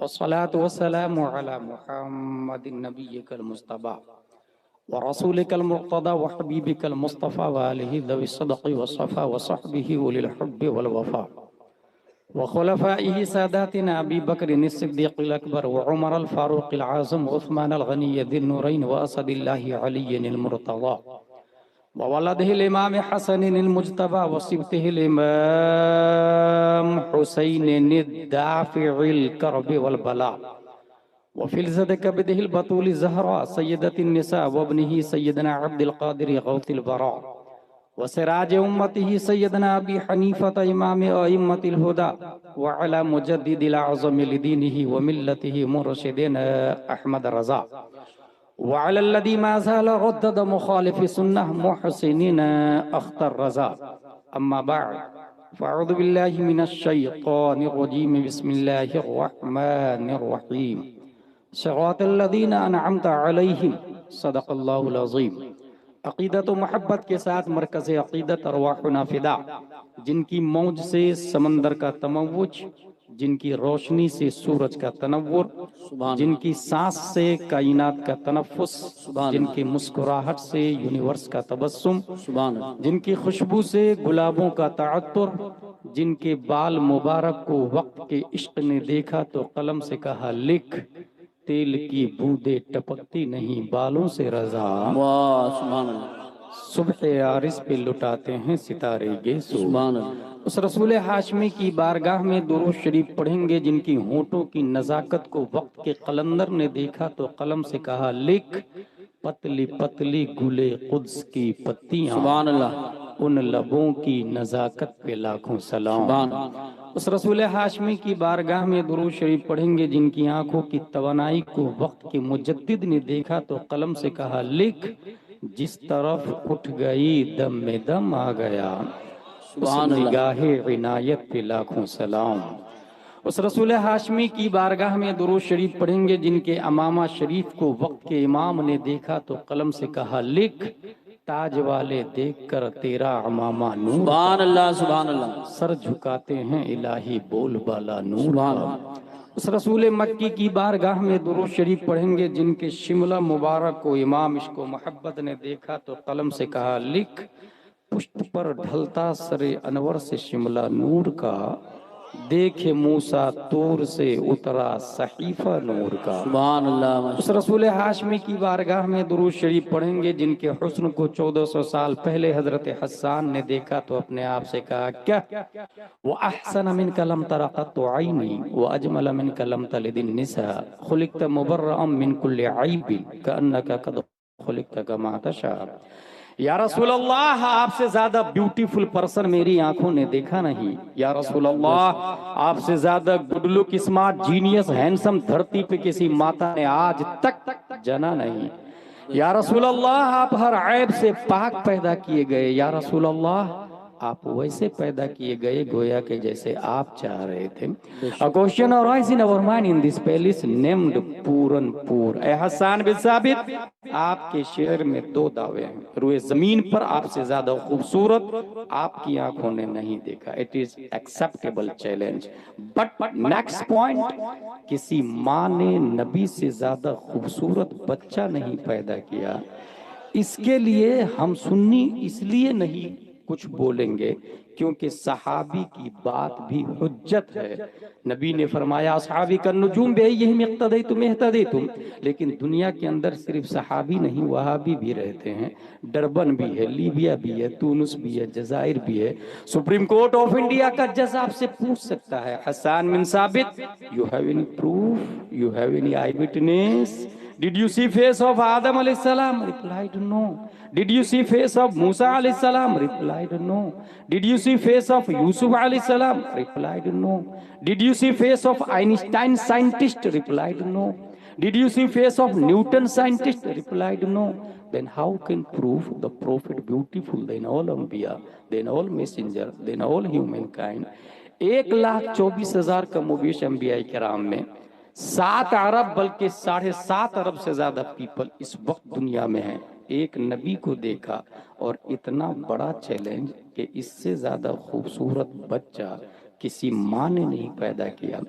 वस्सलातु वस्सलामु अला मुहम्मदिन नबिय्यिकल मुस्तफा व रसूलिकल मुर्तदा व हबीबिकल मुस्तफा व आलिहि ज़वी सदक़ि व सफ़ा व सहबिहि उलिल हुब्बि वल वफ़ा व खुलफ़ाइहि सादातिना अबी बकरिन सिद्दीक़िल अकबर व उमरल फ़ारूक़िल आज़म व उस्मानल ग़निय्य ज़िन्नुरैन व असदिल्लाहि अलिय्यिल मुर्तज़ा व वलदिहिल इमाम हसनिल मुज्तबा व सिब्तिहिल इमाम हुसैनिन दाफ़िइल कर्बि वल बला व फ़िलज़त कबदिहिल बतूल ज़हरा सय्यदतिन निसा व इब्निही सय्यदना अब्दुल क़ादिर गौतिल बरा व सिराज उम्मतिही सय्यदना अबी हनीफ़त इमाम अइम्मतिल हुदा व अला मुजद्दिदिल आज़म लिदीनिही व मिल्लतिही मुर्शिदिना अहमद रज़ा व अलल्लज़ी मा ज़ाला रद्दद मुखालिफ़ि सुन्नह मुहसिनिन अख्तर रज़ा अम्मा बअद फ़अऊज़ु बिल्लाहि मिनश शैतानिर रजीम बिस्मिल्लाहिर रहमानिर रहीम सिरातल्लज़ीना अनअमता अलैहिम सदक़ल्लाहुल अज़ीम। अक़ीदत व मोहब्बत के साथ मरकज़ अक़ीदत अरवाहुना फ़िदा, जिनकी मौज से समंदर का तमव्वुज, जिनकी रोशनी से सूरज का तनव्वुर, जिनकी सांस से कायनात का तनफ़्फ़ुस, जिनकी मुस्कुराहट से यूनिवर्स का तबस्सुम, जिनकी खुशबू से गुलाबों का तअत्तुर, जिनके बाल मुबारक को वक्त के इश्क ने देखा तो कलम से कहा लिख, तेल की बूंदे टपकती नहीं बालों से रज़ा। सुबह आरिस पे लुटाते हैं सितारे गेसो। उस रसूल हाशमी की बारगाह में दुरूद शरीफ पढ़ेंगे जिनकी होठों की नज़ाकत को वक्त के कलंदर ने देखा तो कलम से कहा लिख, पतली पतली गुले कुद्स की पत्तियां, उन लबों की नज़ाकत पे लाखों सलाम। उस रसूल हाशमी की बारगाह में दुरूद शरीफ पढ़ेंगे जिनकी आंखों की तवानाई को वक्त के मुजद्दिद ने देखा तो कलम से कहा लिख, जिस तरफ उठ गई दम में दम आ गया, उस निगाहे इनायत पे लाखों सलाम। उस रसूल हाशमी की बारगाह में दुरूद शरीफ पढ़ेंगे जिनके अमामा शरीफ को वक्त के इमाम ने देखा तो कलम से कहा लिख, ताज वाले देखकर तेरा अमामा नूर, सुभान अल्लाह सुभान अल्लाह, सर झुकाते हैं इलाही बोल बाला नूर का। उस रसूल मक्की की बारगाह में दुरूद शरीफ पढ़ेंगे जिनके शिमला मुबारक को इमाम इश्क़ मोहब्बत ने देखा तो कलम से कहा लिख, पुष्ट पर ढलता सरे अनवर से शिमला नूर का, देखे मूसा तूर से उतरा सहीफा नूर का। सुभान अल्लाह। उस रसूल हाशमी की बारगाह में दुरूद शरीफ पढ़ेंगे जिनके हुस्न को 1400 साल पहले हजरत हस्सान ने देखा तो अपने आप से कहा क्या, वो अहसन मिन कलम तरक़त आईनी व अजमल मिन कलम तलिदिन निसा खुलिक़त मुबर्रअम मिन कुल्लि ऐबिन कअन्नका क़द खुलिक़त कमा तशा। या रसूल अल्लाह, आपसे ज्यादा ब्यूटीफुल पर्सन मेरी आंखों ने देखा नहीं। या रसूल अल्लाह, आपसे ज्यादा good look smart genius handsome धरती पे किसी माता ने आज तक जना नहीं। या रसूल अल्लाह, आप हर ऐब से पाक पैदा किए गए। या रसूल अल्लाह, आप वैसे पैदा किए गए गोया के जैसे आप चाह रहे थे। A question arises in our mind in this palace named Puranpur. ए हसन बिन साबित, आपके शेर में दो दावे हैं। रुए जमीन पर आपसे ज्यादा खूबसूरत आपकी आंखों ने नहीं देखा। It is acceptable challenge. But next point, किसी माँ ने नबी से ज्यादा खूबसूरत बच्चा नहीं पैदा किया। इसके लिए हम सुन्नी इसलिए नहीं कुछ बोलेंगे क्योंकि सहाबी की बात भी हुज्जत है। नबी ने फरमाया असहाबी का नुजूम बे यही इक्तदी तुम एहतदी तुम, लेकिन दुनिया के अंदर सिर्फ सहाबी नहीं वहाबी भी रहते हैं। डरबन भी है, लीबिया भी है, तुनिस भी है, जजायर भी है। सुप्रीम कोर्ट ऑफ इंडिया का जज आपसे पूछ सकता है हसन बिन साबित, you have any proof, you have any I witness? Did you see face of Adam alayhi salam? Replied no. Did you see face of Musa alayhi salam? Replied no. Did you see face of Yusuf alayhi salam? Replied no. Did you see face of Einstein scientist? Replied no. Did you see face of Newton scientist? Replied no. Then how can prove the prophet beautiful than all Anbiya, than all messenger, than all humankind? 1,24,000 का मुबीश अंबिया किराम में 7 अरब बल्कि 7.5 अरब से ज्यादा people इस वक्त दुनिया में हैं। एक नबी को देखा और इतना बड़ा चैलेंज कि इससे ज्यादा खूबसूरत बच्चा किसी माँ ने नहीं पैदा किया।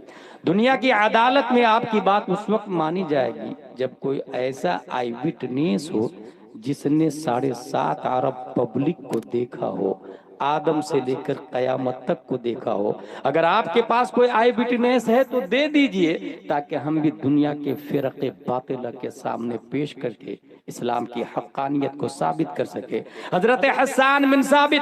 दुनिया की अदालत में आपकी बात उस वक्त मानी जाएगी जब कोई ऐसा आई विटनेस हो जिसने 7.5 अरब पब्लिक को देखा हो, आदम से लेकर कयामत तक को देखा हो। अगर आपके पास कोई आई विटनेस है तो दे दीजिए, ताकि हम भी दुनिया के फिरके बातिला के सामने पेश करके इस्लाम की हक्कानियत को साबित कर सके। हजरत हसन बिन साबित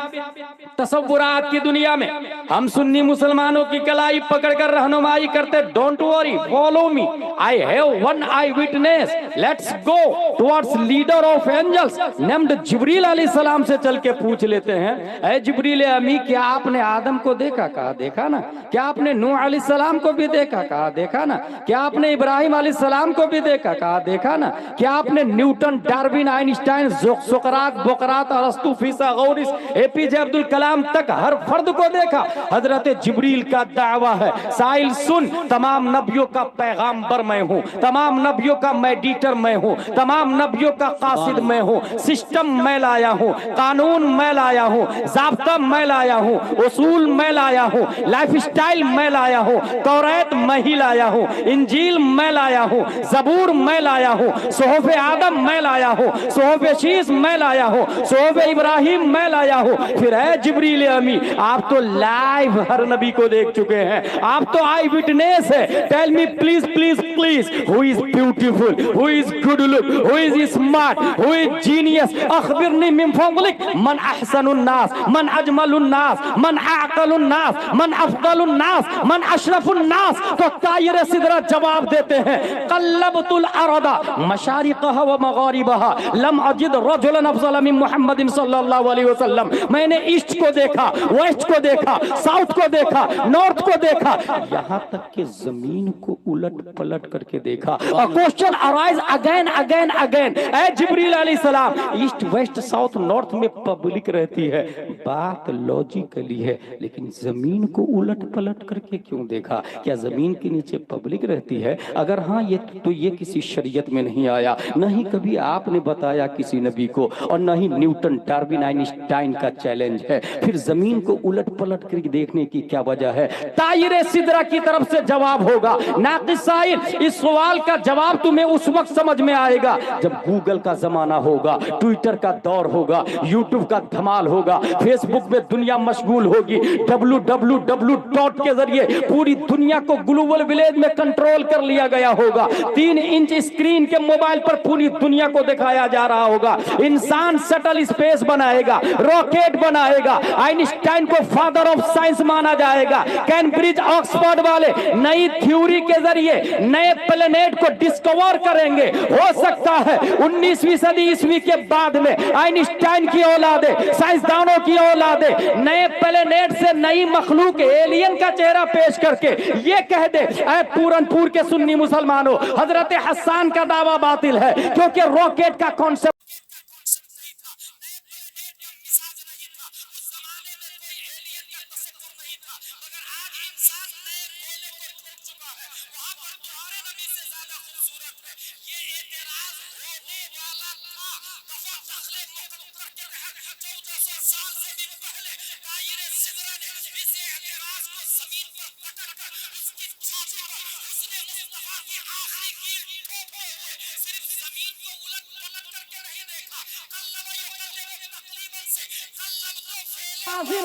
तसव्वुरात की दुनिया में हम सुन्नी मुसलमानों की कलाई पकड़कर रहनुमाई करते, don't worry, follow me, I have one eyewitness, let's go towards leader of angels named Jibril अलैहिस्सलाम से चल के पूछ लेते हैं, ऐ जिब्रील अमी, क्या आपने आदम को देखा? कहा देखा ना। क्या आपने नूह अलैहिस्सलाम को भी देखा? कहा देखा ना। क्या आपने इब्राहिम अलैहिस्सलाम को भी देखा? कहा देखा ना। क्या आपने न्यूटन, डार्विन, आइंस्टाइन, सुकरात, बोकरात, अरस्तु, फिसागोरिस, एपीजे अब्दुल कलाम तक हर फर्द को देखा? हजरत जिब्रील का दावा है, साहिल सुन, तमाम नबियों का पैगाम्बर मैं हूँ, तमाम नबियों का मेडिटर मैं हूँ, तमाम नबियों का कासिद मैं हूँ, सिस्टम मैं लाया हूँ, कानून मैं लाया हूँ, ज़ाब्ता मैं लाया हूँ, उसूल मैं लाया हूँ, लाइफ स्टाइल मैं लाया हूँ, तौरात मैं ही लाया हूँ, इंजील मैं लाया हूँ, जबूर मैं लाया हूँ, सोहफ़े आदम मैं लाया हूँ, सोहफ़े शीस मैं लाया हूँ, सोहफ़े इब्राहिम मैं लाया हूँ। फिर है जिब्रील अमी, आप तो लाइव हर नबी को देख चुके हैं, आप तो आई विटनेस है। Tell me please please please, who is beautiful, who is good look, who is smart, who is genius, अखबिरनी मिन फज़लिक मन अहसनुन नास, मन अजमलुन नास, मन अक़लुन नास, मन अफ़ज़लुन नास, मन अशरफुन नास। तो तायर सिदरा जवाब देते हैं, क़ल्लबतुल अरदा मशारिक़हा व मग़ारिबहा लम अजिद रजुलन अफ़ज़ल मिन मुहम्मदिन सल्लल्लाहु अलैहि वसल्लम। मैंने ईस्ट को देखा, वेस्ट को देखा, साउथ को देखा, नॉर्थ को देखा, यहाँ तक कि जमीन को उलट पलट करके देखा। Question arise again again again, ए जिब्रील अलैहिस्सलाम, ईस्ट वेस्ट साउथ नॉर्थ में पब्लिक रहती है, बात लॉजिकली है, लेकिन जमीन को उलट पलट करके क्यों देखा? क्या जमीन के नीचे पब्लिक रहती है? अगर हाँ, ये किसी शरीयत में नहीं आया, न ही कभी आपने बताया किसी नबी को, और न ही न्यूटन, डार्विन, आइंस्टाइन का चैलेंज है, फिर जमीन को उलट पलट करके देखने की क्या वजह है? तायरे सिदरा की तरफ से जवाब होगा, नाक़िस साइल, इस सवाल का जवाब तुम्हें उस वक्त समझ में आएगा जब गूगल का जमाना होगा, ट्विटर का दौर होगा, यूट्यूब का धमाल होगा, फेसबुक में दुनिया मशगूल होगी, www के जरिए पूरी दुनिया को ग्लोबल विलेज में कंट्रोल कर लिया गया होगा, 3 इंच स्क्रीन के मोबाइल पर पूरी दुनिया को दिखाया जा रहा होगा। इंसान शटल स्पेस बनाएगा, रॉकेट बनाएगा, आइंस्टाइन को फादर ऑफ साइंस माना जाएगा, कैम्ब्रिज ऑक्सफोर्ड वाले नई थ्योरी के जरिए नए प्लेनेट को डिस्कवर करेंगे। हो सकता है 19वीं सदी ईस्वी के बाद में आइंस्टाइन की औलादे, साइंसदानों की औलादे नए प्लेनेट से नई मखलूक एलियन का चेहरा पेश करके ये कह दे, ऐ पूरनपुर के सुन्नी मुसलमानों, हजरत हसन का दावा बातिल है, क्योंकि रॉकेट का कॉन्सेप्ट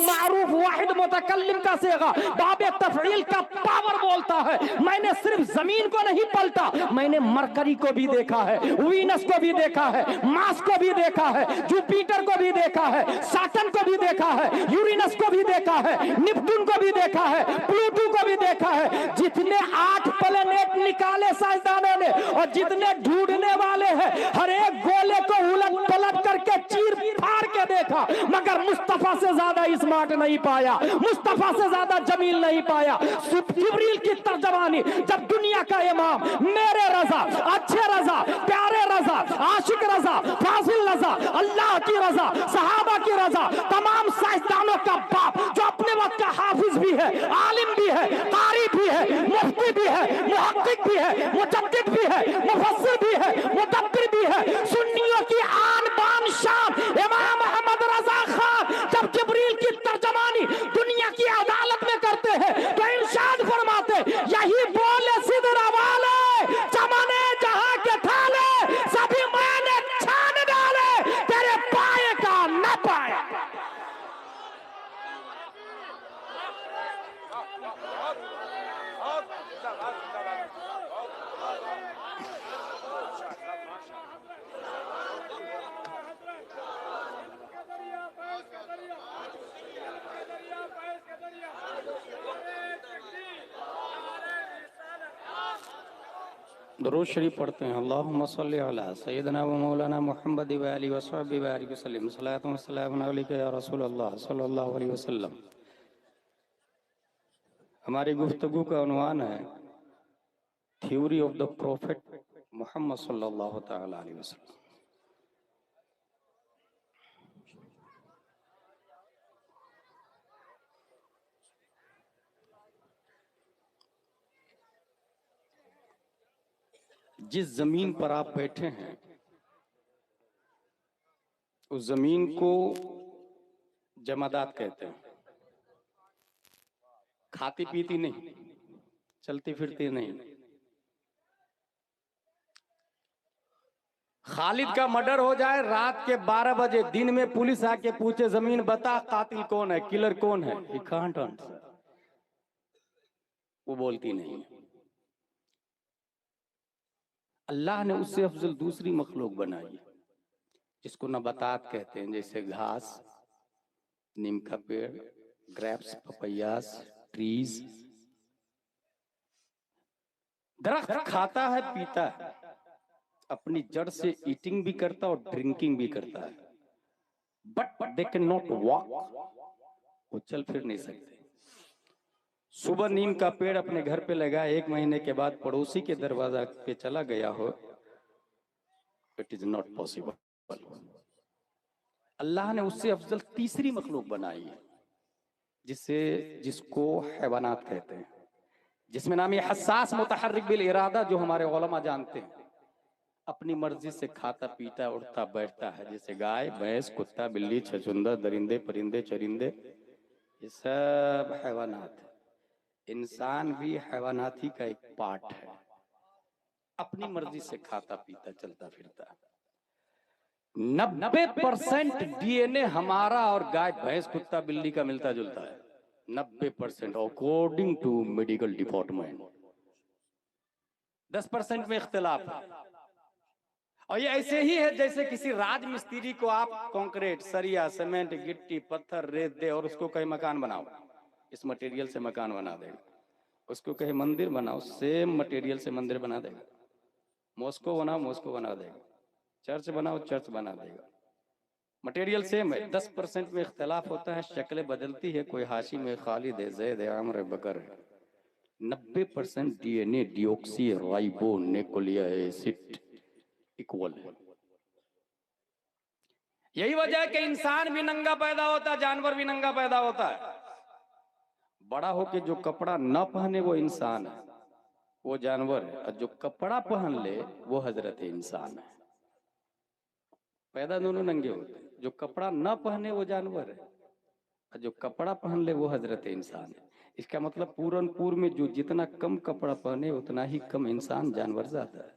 मारूफ वाहिद मुतकल्लिम का सेगा बाबे तफईल का पावर बोलता है। मैंने सिर्फ जमीन को नहीं पलटा, मैंने मरकरी को भी देखा है, वीनस को भी देखा है, मार्स को भी देखा है, जुपिटर को भी देखा है, सैटर्न को भी देखा है, यूरेनस को भी देखा है, नेपच्यून को भी देखा है, प्लूटो को भी देखा है। जितने 8 प्लेनेट निकाले साइंसदानों ने और जितने ढूंढने वाले हैं, हर एक गोले को उलट पलट करके चीर फाड़ के देखा, मगर मुस्तफा से ज्यादा स्मार्ट नहीं पाया, मुस्तफा से ज्यादा जमील नहीं पाया। जिब्रील की तर्जमानी जब दुनिया का इमाम, मेरे रजा, अच्छे रजा, प्यारे रजा, आशिक रजा, फाजिल रजा, अल्लाह की रजा, सहाबा की रजा, तमाम साइंसदानों का बाप, जो अपने वक्त का हाफिज भी है, आलिम भी है, कारी भी है, मुफ्ती भी है, मुहक्किक भी है, मुजद्दिद भी है, मुफस्सिर भी है, मुदब्बिर भी है, सुन्नियों की आन बान शान इमाम अहमद रजा खान जब जिब्रील की तर्जमानी दुनिया की अदालत में करते हैं, दरूद शरीफ पढ़ते हैं। अल्लाहुम्मा सल्ली अला सय्यिदना व मौलाना मुहम्मद व आलिहि व सहबिहि व बारिक वसल्लम। सलातु व सलामुन अलैका या रसूलल्लाह सल्लल्लाहु अलैहि वसल्लम। हमारी गुफ्तगू का उन्वान है theory of the prophet Muhammad सल्लल्लाहु तआला अलैहि वसल्लम। जिस जमीन पर आप बैठे हैं उस जमीन को जमादात कहते हैं। खाती पीती नहीं, चलती फिरती नहीं। खालिद का मर्डर हो जाए रात के 12 बजे, दिन में पुलिस आके पूछे जमीन बता कातिल कौन है, किलर कौन है, ही कांट आंसर, वो बोलती नहीं। अल्लाह ने उससे अफजल दूसरी मखलूक बनाई जिसको नबातात कहते हैं, जैसे घास, नीम का पेड़, ग्रेप्स, पपैयास, ट्रीज। दरख्त खाता है, पीता है, अपनी जड़ से ईटिंग भी करता है और ड्रिंकिंग भी करता है, but they can not walk, वो चल फिर नहीं सकते। सुबह नीम का पेड़ अपने घर पे लगा, 1 महीने के बाद पड़ोसी के दरवाजा पे चला गया हो, इट इज नॉट पॉसिबल। अल्लाह ने उससे अफजल तीसरी मखलूक बनाई है जिसको हैवानात कहते हैं, जिसमें नाम है हसास मुतहर्रिक बिल इरादा, जो हमारे उलमा जानते हैं। अपनी मर्जी से खाता पीता उठता बैठता है, जैसे गाय, भैंस, कुत्ता, बिल्ली, छछूंदर, दरिंदे, परिंदे, चरिंदे, ये सब हैवानात है। इंसान भी हैवानात ही का एक पार्ट है, अपनी मर्जी से खाता पीता चलता फिरता। 90% डीएनए हमारा और गाय, भैंस, कुत्ता, बिल्ली का मिलता जुलता है। 90% अकॉर्डिंग टू मेडिकल डिपार्टमेंट। 10% में इख्तिलाफ है। और ये ऐसे ही है जैसे किसी राज मिस्त्री को आप कंक्रीट, सरिया, सीमेंट, गिट्टी, पत्थर, रेत दे और उसको कहीं मकान बनाओ, इस मटेरियल से मकान बना देगा। उसको कहीं मंदिर बनाओ, सेम मटेरियल से मंदिर बना देगा। मॉस्को बनाओ, मॉस्को बना देगा। चर्च बनाओ, चर्च बना देगा। मटेरियल सेम है, 10% में इख्तिलाफ होता है, शक्लें बदलती है, कोई हाशिम है, खालिद है, जैद है, आमर है, बकर है। 90% DNA, deoxy ribo nucleic acid equal है। यही वजह है कि इंसान भी नंगा पैदा होता है, जानवर भी नंगा पैदा होता है। बड़ा होके जो कपड़ा न पहने वो इंसान है, वो जानवर है, और जो कपड़ा पहन ले वो हजरत इंसान है। पैदा दोनों नंगे होते हैं। जो कपड़ा न पहने वो जानवर है, और जो कपड़ा पहन ले वो हजरत इंसान है। इसका मतलब पूरनपुर में जो जितना कम कपड़ा पहने उतना ही कम इंसान, जानवर ज्यादा है।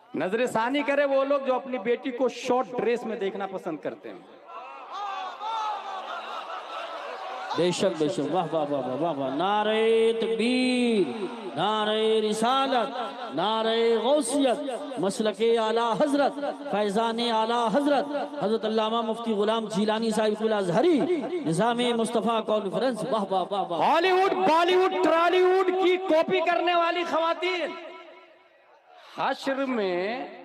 नजर सानी करे वो लोग जो अपनी बेटी को शॉर्ट ड्रेस में देखना पसंद करते हैं। बेशक बेशक, वाह वाह वाह वाह वाह। नारे तकबीर, नारे रिसालत, नारे गौसियत, मसलके आला हजरत, फैजान आला हजरत, हजरत अल्लामा मुफ्ती गुलाम जीलानी साहिब अजहरी, निज़ाम मुस्तफ़ा कॉन्फ्रेंस। वाह वाह वाह वाह। हॉलीवुड, बॉलीवुड, टॉलीवुड की कॉपी करने वाली खवातीन हश्र में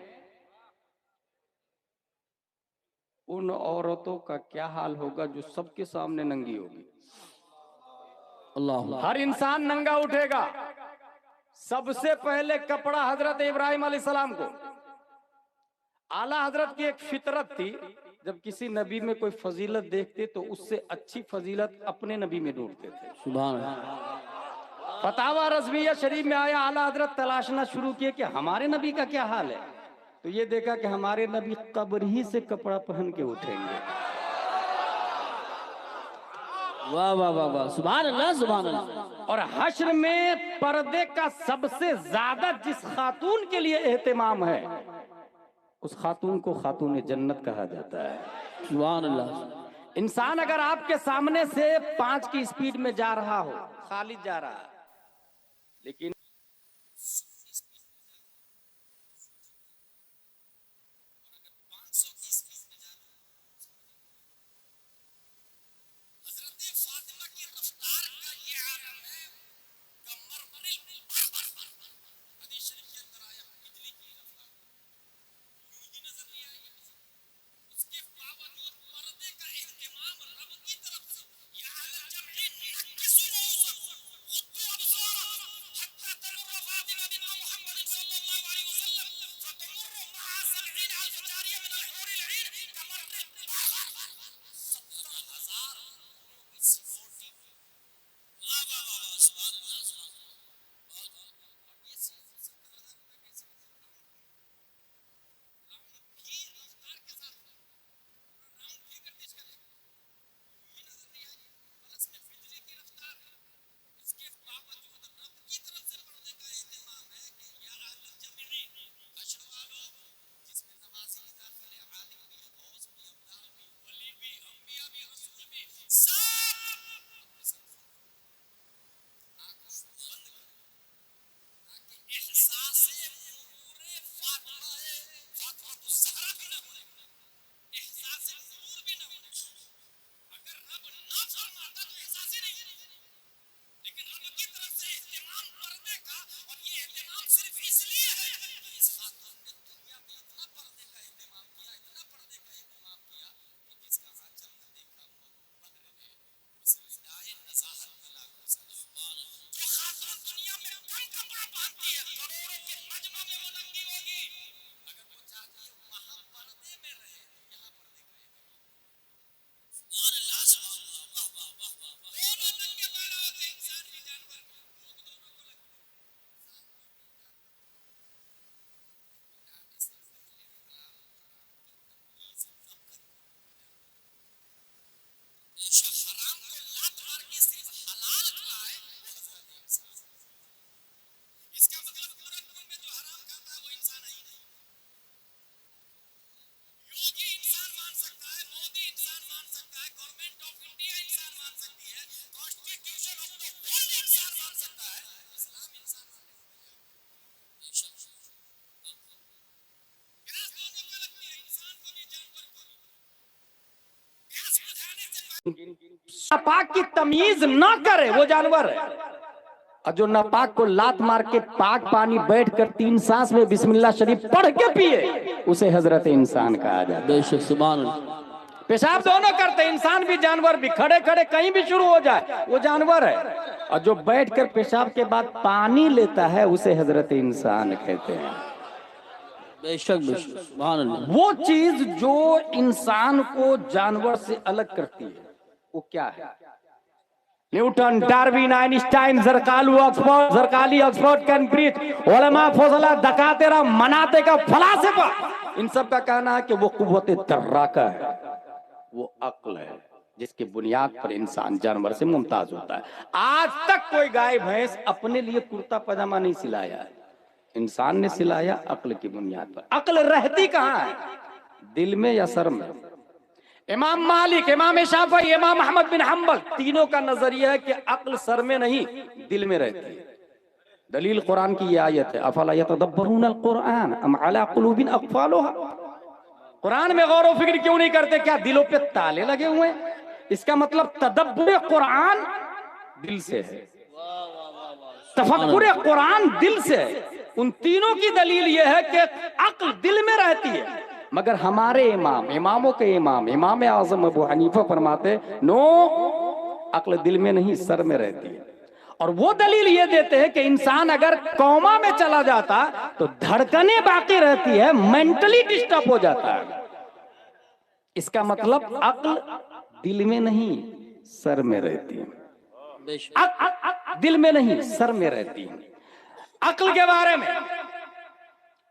उन औरतों का क्या हाल होगा जो सबके सामने नंगी होगी। अल्लाह। हर इंसान नंगा उठेगा। सबसे पहले कपड़ा हजरत इब्राहिम अलैहिस्सलाम को, आला हजरत की एक फितरत थी, जब किसी नबी में कोई फजीलत देखते तो उससे अच्छी फजीलत अपने नबी में ढूंढते थे। सुभान अल्लाह। फतावा रज़विया शरीफ में आया, आला हजरत तलाशना शुरू किए कि हमारे नबी का क्या हाल है। तो ये देखा कि हमारे नबी कब्र ही से कपड़ा पहन के उठेंगे। वाह वाह वाह वाह, सुभान अल्लाह सुभान अल्लाह। और हश्र में पर्दे का सबसे ज्यादा जिस खातून के लिए एहतमाम है, उस खातून को खातून जन्नत कहा जाता है। सुभान अल्लाह। इंसान अगर आपके सामने से 5 की स्पीड में जा रहा हो, खालिद जा रहा है, लेकिन नापाक की तमीज ना करे वो जानवर है, और जो नापाक को लात मार के पाक पानी बैठकर 3 सांस में बिस्मिल्लाह शरीफ पढ़ के पिए उसे हजरत इंसान कहा जाता है। बेशक सुभान अल्लाह। पेशाब दोनों करते, इंसान भी जानवर भी, खड़े खड़े कहीं भी शुरू हो जाए वो जानवर है, और जो बैठकर पेशाब के बाद पानी लेता है उसे हजरत इंसान कहते हैं। बेशक बेशक सुभान अल्लाह। वो चीज जो इंसान को जानवर से अलग करती है वो क्या है? न्यूटन, डार्विन, आइंस्टाइन, जरकाली, ऑक्सफोर्ड, कैम्ब्रिज, उलमा, फजला, दकातेरा, मनाते का फलासफा, इन सब का कहना है कि वो कुव्वते तर्राका है, वो अक्ल है जिसकी बुनियाद पर इंसान जानवर से मुमताज होता है। आज तक कोई गाय भैंस अपने लिए कुर्ता पजामा नहीं सिलाया है, इंसान ने सिलाया अक्ल की बुनियाद पर। अक्ल रहती कहाँ है? दिल में या सर में? इमाम मालिक, इमाम शाफी, इमाम अहमद बिन हंबल, तीनों का नजरिया है कि अक्ल सर में नहीं दिल में रहती है। दलील कुरान की ये आयत है, अफला यतदब्बरून अल कुरान अम अला कुलूबिन अक़फ़ालुहा। कुरान में गौर व फिक्र क्यों नहीं करते? क्या दिलों पे ताले लगे हुए हैं? इसका मतलब तदब्बुर कुरान दिल से है, तफक्कुर कुरान दिल से है। उन तीनों की दलील यह है कि अक्ल दिल में रहती है, मगर हमारे इमामों के इमाम आजम अबू हनीफा फरमाते नो, अक्ल दिल में नहीं सर में रहती है। और वो दलील ये देते हैं कि इंसान अगर कोमा में चला जाता तो धड़कनें बाकी रहती है, मेंटली डिस्टर्ब हो जाता है। इसका मतलब अक्ल दिल में नहीं सर में रहती है, दिल में नहीं सर में रहती है। अक्ल के बारे में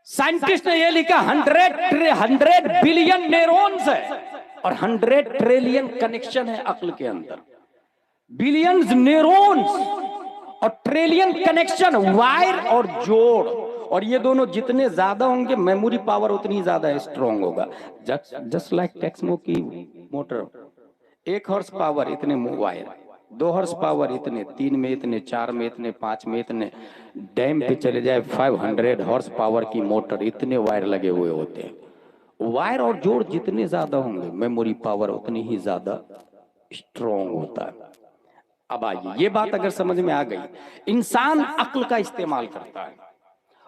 साइंटिस्ट ने यह लिखा 100 बिलियन न्यूरॉन्स है और 100 ट्रिलियन कनेक्शन है अक्ल के अंदर। बिलियंस न्यूरॉन्स और ट्रिलियन कनेक्शन, वायर और जोड़, और ये दोनों जितने ज्यादा होंगे मेमोरी पावर उतनी ज्यादा स्ट्रॉन्ग होगा। जस्ट लाइक टेक्समो की मोटर, 1 हॉर्स पावर इतने वायर, 2 हॉर्स पावर इतने, 3 में इतने, 4 में इतने, 5 में इतने। डैम पे चले जाए 500 हॉर्स पावर की मोटर, इतने वायर लगे हुए होते हैं। वायर और जोड़ जितने ज्यादा होंगे मेमोरी पावर उतनी ही ज्यादा स्ट्रॉन्ग होता है। अब आइए, ये बात अगर समझ में आ गई, इंसान अक्ल का इस्तेमाल करता है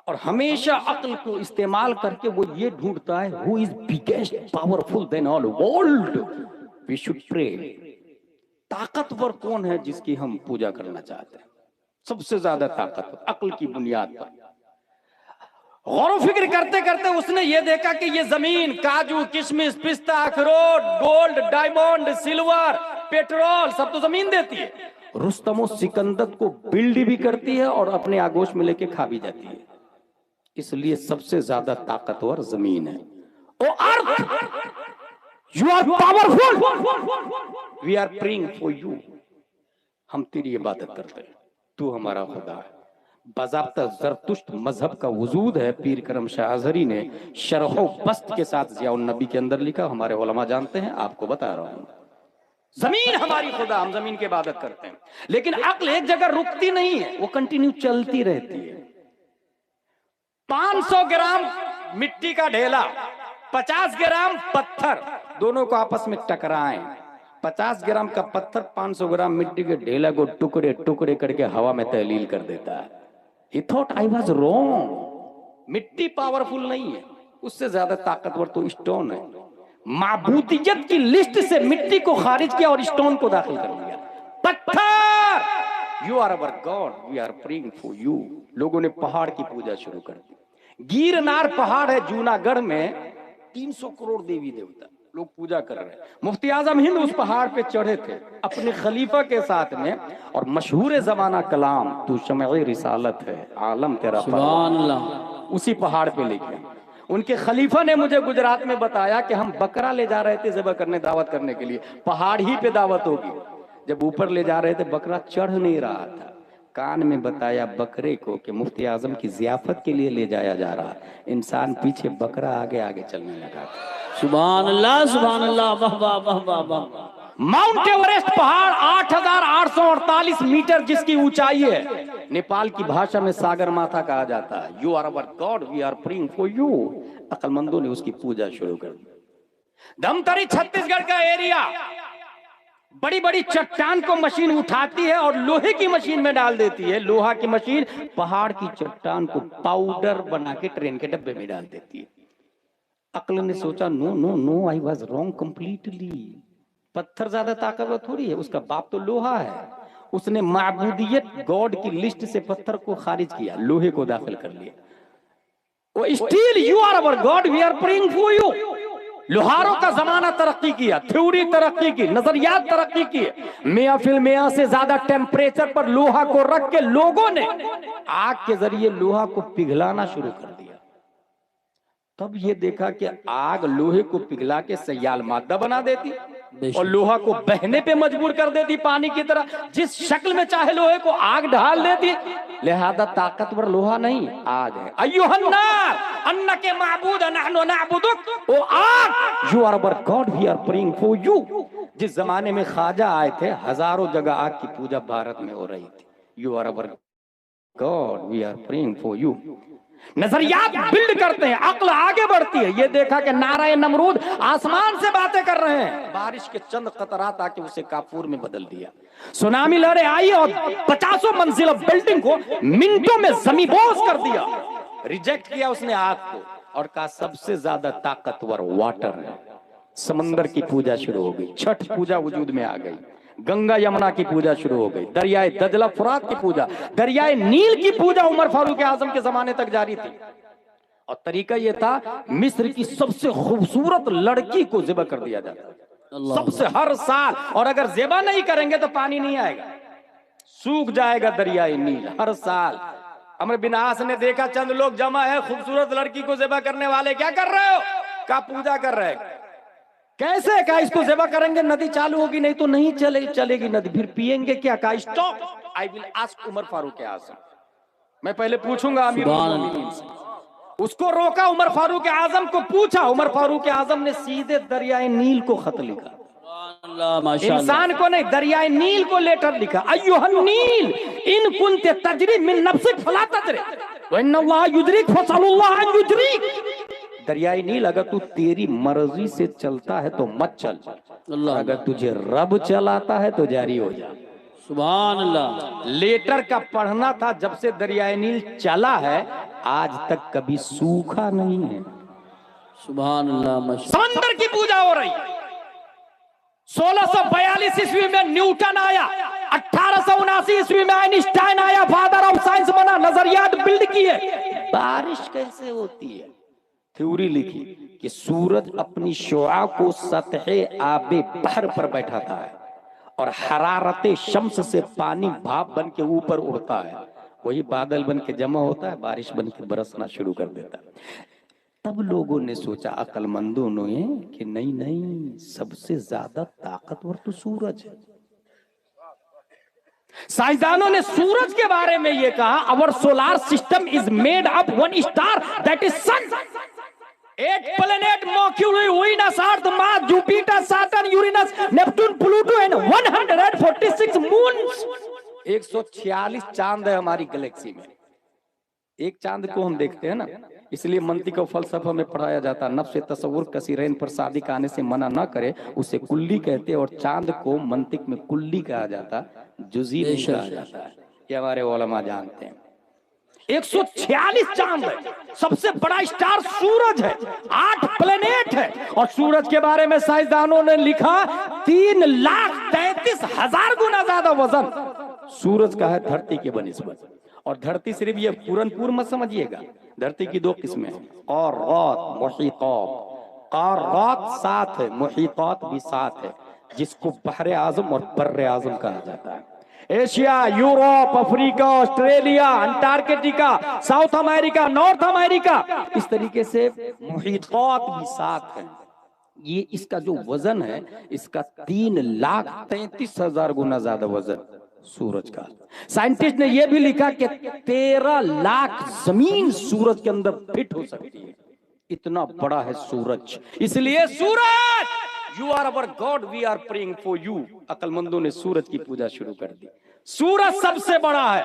और हमेशा अक्ल को इस्तेमाल करके वो ये ढूंढता है who is biggest powerful than all world we should pray. ताकतवर कौन है जिसकी हम पूजा करना चाहते हैं? सबसे ज्यादा ताकतवर अक्ल की बुनियाद पर गौर व फिक्र करते करते उसने ये देखा कि ये जमीन काजू, किशमिश, पिस्ता, अखरोट, गोल्ड, डायमंड, सिल्वर, पेट्रोल सब तो जमीन देती है। रुस्तम और सिकंदर को बिल्ड भी करती है और अपने आगोश में लेके खा भी जाती है। इसलिए सबसे ज्यादा ताकतवर जमीन है। O earth, you are powerful, we are praying for you. हम तेरी इबादत करते हैं, तू हमारा खुदा है। बाज़ाब्ता ज़रतुश्त मजहब का वजूद है। पीर करम शाह अज़हरी ने शरहो बस्त के साथ ज़ियाउन नबी के अंदर लिखा, हमारे उलमा जानते हैं, आपको बता रहा हूं। जमीन हमारी खुदा, हम जमीन की इबादत करते हैं। लेकिन अक्ल एक जगह रुकती नहीं है, वो कंटिन्यू चलती रहती है। 500 ग्राम मिट्टी का ढेला, 50 ग्राम पत्थर, दोनों को आपस में टकराएं, 50 ग्राम का पत्थर 500 ग्राम मिट्टी के ढेला को टुकड़े टुकड़े करके हवा में तहलील कर देता है। He thought I was wrong. मिट्टी पावरफुल नहीं है, उससे ज्यादा ताकतवर तो स्टोन है। माबूदियत की लिस्ट से मिट्टी को खारिज किया और स्टोन को दाखिल कर दिया। पत्थर, you are our God, we are praying for you. लोगों ने पहाड़ की पूजा शुरू कर दी। गिरनार पहाड़ है जूनागढ़ में, 300 करोड़ देवी देवता, लोग पूजा कर रहे हैं। मुफ्ती आजम हिंद उस पहाड़ पे चढ़े थे अपने खलीफा के साथ में, और मशहूर जमाना कलाम तू शमए रिसालत है, आलम तेरा सुभान अल्लाह, उसी पहाड़ पे लिखे। उनके खलीफा ने मुझे गुजरात में बताया कि हम बकरा ले जा रहे थे ज़िबा करने, दावत करने के लिए, पहाड़ ही पे दावत होगी। जब ऊपर ले जा रहे थे बकरा चढ़ नहीं रहा था। कान में बताया बकरे को कि मुफ्ती आजम की जियाफत के लिए ले जाया जा रहा। इंसान पीछे, बकरा आगे आगे चलने लगा। सुभान अल्लाह, सुभान अल्लाह, वाह वाह वाह वाह वाह। माउंट एवरेस्ट पहाड़ 8,848 मीटर जिसकी ऊंचाई है, नेपाल की भाषा में सागर माथा कहा जाता है। You are our God, we are praying for you. अक्लमंदों ने उसकी पूजा शुरू कर दी। धमतरी छत्तीसगढ़ का एरिया बड़ी बड़ी चट्टान को मशीन उठाती है और लोहे की मशीन में डाल देती है। लोहा की मशीन पहाड़ की चट्टान को पाउडर बना के ट्रेन के डब्बे में डाल देती है। अक्ल ने सोचा no no no, I was wrong completely. पत्थर ज्यादा ताकतवर थोड़ी है, उसका बाप तो लोहा है। उसने माबूदियत गॉड की लिस्ट से पत्थर को खारिज किया, लोहे को दाखिल कर लिया। वो steel you are our God, we are praying for you. लोहारों का जमाना तरक्की किया, थ्योरी तरक्की की, नजरियात तरक्की किए। मियां फिल मियां से ज्यादा टेम्परेचर पर लोहा को रख के लोगों ने आग के जरिए लोहा को पिघलाना शुरू कर दिया। तब ये देखा कि आग लोहे को पिघला के सयाल मादा बना देती और लोहा को बहने पे मजबूर कर देती पानी की तरह। जिस शक्ल में चाहे लोहे को आग ढाल देती। लिहाजा ताकतवर लोहा नहीं, आग है। अय्युहन्नार अन्ना के माबूद नहनु नअबुदुक, ओ आग you are our God, we are praying for you. जिस जमाने में ख्वाजा आए थे, हजारों जगह आग की पूजा भारत में हो रही थी। You are our God, we are praying for you. नजरियात बिल्ड करते हैं, अक्ल आगे बढ़ती है। ये देखा कि नाराए नमरूद आसमान से बातें कर रहे हैं, बारिश के चंद कतरात आके उसे काफूर में बदल दिया। सुनामी लहरें आई और 50 मंजिला बिल्डिंग को मिनटों में जमींदोज कर दिया। रिजेक्ट किया उसने आग को और कहा सबसे ज्यादा ताकतवर वाटर है। समंदर की पूजा शुरू हो गई, छठ पूजा वजूद में आ गई। गंगा यमुना की पूजा शुरू हो गई, दरियाए दजला फुरात की पूजा, दरियाए नील की पूजा उमर फारूक आजम के जमाने तक जारी थी। और तरीका यह था, मिस्र की सबसे खूबसूरत लड़की को ज़िबा कर दिया जाता सबसे, हर साल। और अगर ज़िबा नहीं करेंगे तो पानी नहीं आएगा, सूख जाएगा दरियाए नील हर साल। अमर बिन आस ने देखा चंद लोग जमा है, खूबसूरत लड़की को ज़िबा करने वाले, क्या कर रहे हो? का पूजा कर रहे हैं। कैसे? कहा इसको ज़िबा करेंगे नदी चालू होगी, नहीं तो नहीं चलेगी नदी, फिर पिएंगे क्या? कहा stop, I will ask Umar Farooq Azam, मैं पहले पूछूंगा अमीरुल मोमिनीन से। उसको रोका, उमर फारूक आजम को पूछा। उमर फारूक आजम ने सीधे दरियाए नील को खत लिखा, इंसान को नहीं, दरियाए नील को लेटर लिखा। अय्युहन नील इन कुंते तजरी मिन नफ्सिक फला तजरी व इन्नल्लाह युदरिक फसलुल्लाह अन युदरिक। दरियाए नील अगर तू तेरी मर्जी से चलता है तो मत चल, अगर तुझे रब चलाता है तो जारी हो जा। सुभान अल्लाह। लेटर का पढ़ना था, जब से दरियाए नील चला है आज तक कभी सूखा नहीं है। सुभान अल्लाह। समंदर की पूजा हो रही। 1642 ईस्वी में न्यूटन आया, 1879 ईस्वी में आइंस्टाइन आया, फादर ऑफ साइंस बना, नजरियात बिल्ड किए। बारिश कैसे होती है? थ्योरी लिखी कि सूरज अपनी शुआ को सतहे आबे बहर पर बैठाता है और हरारते शम्स से पानी भाप बन के ऊपर उड़ता है, वही बादल बन के जमा होता है, बारिश बन के बरसना शुरू कर देता है। तब लोगों ने सोचा, अक्लमंदों ने, कि नहीं नहीं, सबसे ज्यादा ताकतवर तो सूरज है। साइंसदानों ने सूरज के बारे में यह कहा, our solar system is made up one star that is sun, 8 planet Mercury, Venus, Earth, Mars, Jupiter, Saturn, Uranus, Neptune, Pluto and 146 moons. 146 चांद है हमारी गैलेक्सी में। एक चांद को हम देखते हैं ना, इसलिए मंतिक और फलसफा में पढ़ाया जाता, नफ्स तसव्वुर कसीरैन पर सादिक आने से मना ना करे, उसे कुल्ली कहते हैं। और चांद को मंतिक में कुल्ली कहा जाता, जुज़ी नहीं कहा जाता है। ये हमारे उलमा जानते हैं। 146 चांद है, सबसे बड़ा स्टार सूरज है, 8 प्लेनेट है। और सूरज के बारे में साइंसदानों ने लिखा 3,33,000 गुना ज्यादा वजन सूरज का है धरती के बनिस्बत। और धरती सिर्फ ये पूरनपुर मत समझिएगा, धरती की 2 किस्में हैं, क़ारात, मुहीक़ात। क़ारात 7 है, मुहीक़ात भी 7 है, जिसको बहर आज़म और बर्र आज़म कहा जाता है। Asia, Europe, Africa, Australia, Antarctica, south America, north America, इस तरीके से मुहीक़ात भी 7 है। ये इसका जो वजन है, इसका 3,33,000 गुना ज्यादा वजन सूरज का। साइंटिस्ट ने यह भी लिखा कि 13 लाख जमीन सूरज के अंदर फिट हो सकती है, इतना बड़ा है सूरज। इसलिए सूरज, you are our God, we are praying for you. अक्लमंदों ने सूरज की पूजा शुरू कर दी। सूरज सबसे बड़ा है,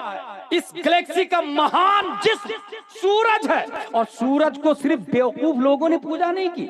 इस गैलेक्सी का महान जिस्म सूरज है। और सूरज को सिर्फ बेवकूफ लोगों ने पूजा नहीं की,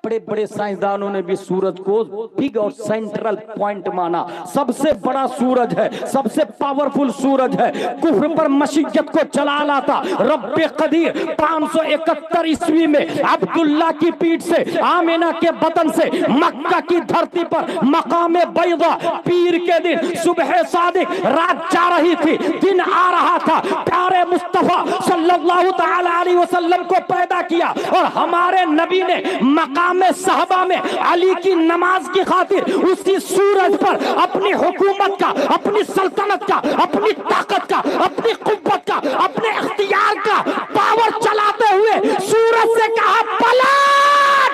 बड़े बड़े साइंसदानों ने भी सूरज को बिग और सेंट्रल पॉइंट माना, सबसे बड़ा सूरज है, सबसे पावरफुल सूरज है। कुफ्र पर मशीयत को चला लाता रब्बे कदीर 571 ईस्वी में अब्दुल्ला की पीठ से, आमिना के बतन से, मक्का की धरती पर मकामे बैदा पीर के दिन सुबह सादिक, रात जा रही थी, दिन आ रहा था। प्यारे मुस्तफा सल्लल्लाहु तआला अलैहि वसल्लम को पैदा किया और हमारे नबी ने मकाम में सहबा में अली की नमाज की खातिर उसी सूरज पर अपनी हुकूमत का, अपनी सल्तनत का, अपनी ताकत का, अपनी कुव्वत का, अपने इख्तियार का पावर चलाते हुए सूरज से कहा पलट।